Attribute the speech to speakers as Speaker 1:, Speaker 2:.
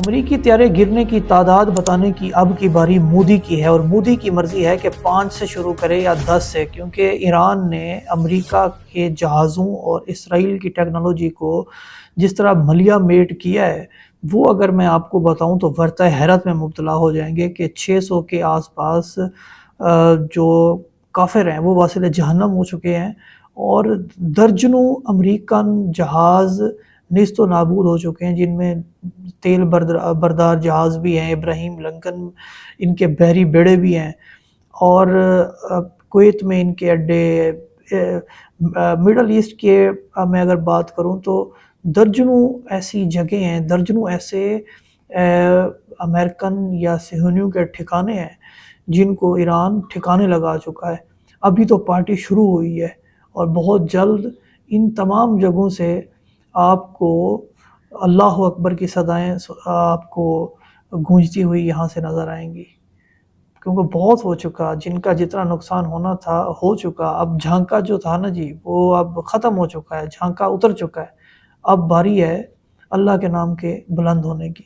Speaker 1: امریکی طیارے گرنے کی تعداد بتانے کی اب کی باری مودی کی ہے، اور مودی کی مرضی ہے کہ 5 سے شروع کرے یا 10 سے، کیونکہ ایران نے امریکہ کے جہازوں اور اسرائیل کی ٹیکنالوجی کو جس طرح ملیا میٹ کیا ہے، وہ اگر میں آپ کو بتاؤں تو ورطہ حیرت میں مبتلا ہو جائیں گے کہ 600 کے آس پاس جو کافر ہیں وہ واصل جہنم ہو چکے ہیں، اور درجنوں امریکن جہاز نیست و نابود ہو چکے ہیں، جن میں تیل بردار جہاز بھی ہیں، ابراہیم لنکن ان کے بحری بیڑے بھی ہیں، اور کویت میں ان کے اڈے، مڈل ایسٹ کے میں اگر بات کروں تو درجنوں ایسی جگہیں ہیں، درجنوں ایسے امریکن یا صہیونیوں کے ٹھکانے ہیں جن کو ایران ٹھکانے لگا چکا ہے۔ ابھی تو پارٹی شروع ہوئی ہے، اور بہت جلد ان تمام جگہوں سے آپ کو اللہ اکبر کی صدائیں آپ کو گونجتی ہوئی یہاں سے نظر آئیں گی، کیونکہ بہت ہو چکا، جن کا جتنا نقصان ہونا تھا ہو چکا۔ اب جھانکا جو تھا نا جی، وہ اب ختم ہو چکا ہے، جھانکا اتر چکا ہے، اب باری ہے اللہ کے نام کے بلند ہونے کی۔